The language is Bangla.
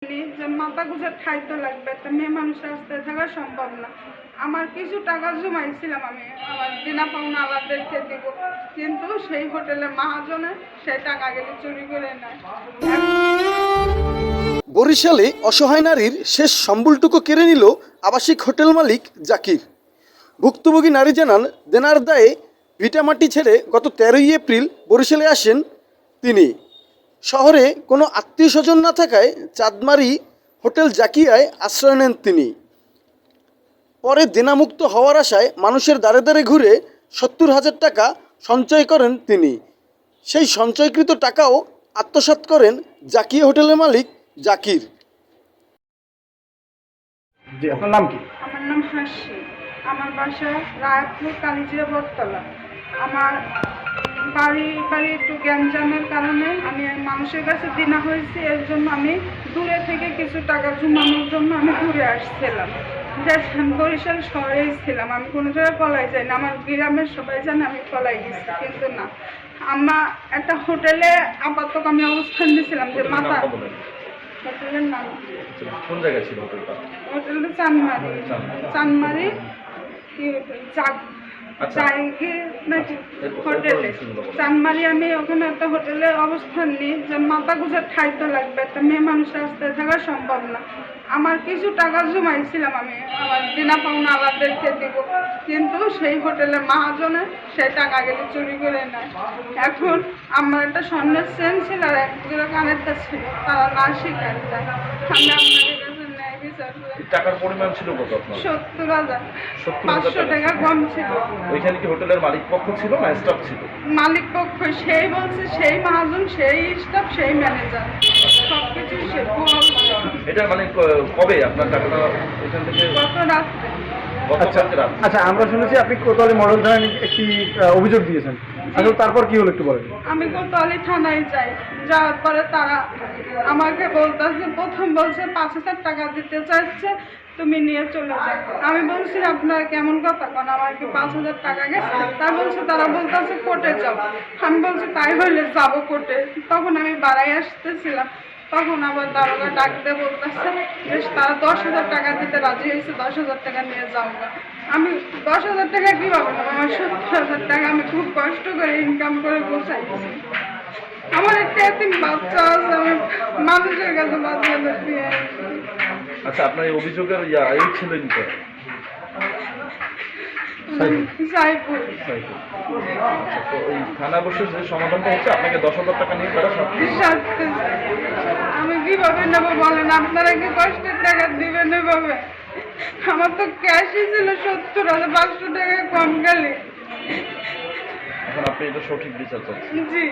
যে মাথা গুঁজে খাইতে লাগবে, একটা মেয়ে মানুষ রাস্তায় থাকা সম্ভব না। আমার কিছু টাকা জমাইছিলাম, আমি আমার বিনা পাওনা আলাদাকে দিব, কিন্তু সেই হোটেলে মহাজনে সেই টাকা গেলে চুরি করে নেয়। বরিশালে অসহায় নারীর শেষ সম্বলটুকু কেড়ে নিল আবাসিক হোটেল মালিক জাকির। ভুক্তভোগী নারী জানান, দেনার দায়ে ভিটামাটি ছেড়ে গত 13ই এপ্রিল বরিশালে আসেন তিনি। শহরে কোনো আত্মীয় স্বজন না থাকায় চাঁদমারি হোটেল জাকিয়ায় আশ্রয় নেন তিনি। পরে দেনামুক্ত হওয়ার আশায় মানুষের দ্বারে দ্বারে ঘুরে 70,000 টাকা সঞ্চয় করেন তিনি। সেই সঞ্চয়কৃত টাকাও আত্মসাৎ করেন জাকিয়া হোটেলের মালিক জাকির। জি, আপনার নাম কি? আমার নাম হাসি। আমার বাসা রায়পুর কালিজিরা বটতলা। আমার বাড়ি একটু গ্যাঞ্জামের কারণে আমি মানুষের কাছে দিনা হয়েছি, এর জন্য আমি দূরে থেকে কিছু টাকা জমানোর জন্য আমি ঘুরে আসছিলাম। বরিশাল শহরেই ছিলাম, আমি কোনো জায়গায় পলাই যাই না। আমার গ্রামের সবাই জানে আমি পলাই গেছি, কিন্তু না, আমার একটা হোটেলে আপাতত আমি অবস্থান দিয়েছিলাম যে মাথা হোটেলের নাম কোন জায়গায় ছিল হোটেলটা? হোটেলটা চানমারি হোটেলে চানমারি। আমি ওখানে একটা হোটেলে অবস্থান নিই যে মাথা গুঁজে খাইতে লাগবে, একটা মেয়ে মানুষ রাস্তায় থাকা সম্ভব না। আমার কিছু টাকা জমাইছিলাম, আমি আমার বিনা পাওনা আলাদাকে দিব, কিন্তু সেই হোটেলে মহাজনে সেই টাকা গেলে চুরি করে নেয়। এখন আমার একটা স্বর্ণের চেন ছিল আর এক জোড়া কানেরটা ছিল, তারা না স্বীকার যায়। আমি আপনাদের কাছে ন্যায় বিচার চাই। টাকার পরিমাণ ছিল কত আপনার? 70,000। 500 টাকা কম ছিল। ওইখানে কি হোটেলের মালিক পক্ষ ছিল না স্টাফ ছিল? মালিক পক্ষ সেই বলছে, সেই মহাজন, সেই স্টাফ, সেই ম্যানেজার, সবকিছু সে। এটা মানে কবে আপনার টাকাটা ওইখান থেকে? গত রাত্রে। আচ্ছা, আমরা শুনেছি আপনি কোতোয়ালি মডেল থানায় একটি অভিযোগ দিয়েছেন। আসলে তারপর কি হলো একটু বলেন। আমি কোতোয়ালি থানায় যাই, যাওয়ার পরে তারা আমাকে বলতেছে, প্রথম বলছে 5,000 টাকা দিতে চাইছে, তুমি নিয়ে চলে যাও। আমি বলছি আপনারা কেমন কথা কন, আমার কি 5,000 টাকা গেছে? তা বলছে, তারা বলতেছে কোর্টে যাও। আমি বলছি তাই হইলে যাবো কোর্টে। তখন আমি বাড়াই আসতেছিলাম, তখন আবার দারোগা ডাক দিয়ে বলতেছে যে তারা 10,000 টাকা দিতে রাজি হয়েছে, 10,000 টাকা নিয়ে যাও। আমি 10,000 টাকা কীভাবে নেবো? আমার 70,000 টাকা আমি খুব কষ্ট করে ইনকাম করে বসাইছি। আমার একটা এতিম বাচ্চা আছে, আমি মানুষের কাছে বাচ্চাদের দিয়ে। আচ্ছা, আপনার এই অভিযোগের এই ছিলেন তো সাইফুল। তো ওই থানা বসে যে সমাধানটা হচ্ছে, আপনাকে 10,000 টাকা নিয়ে তারা আমি কিভাবে নেবো বলেন? আপনারা কি কষ্টের টাকা দিবেন এভাবে? আমার তো ক্যাশই ছিল 70,000, 500 টাকা কম গেলে। এখন আপনি এটা সঠিক বিচার চাচ্ছেন? জি।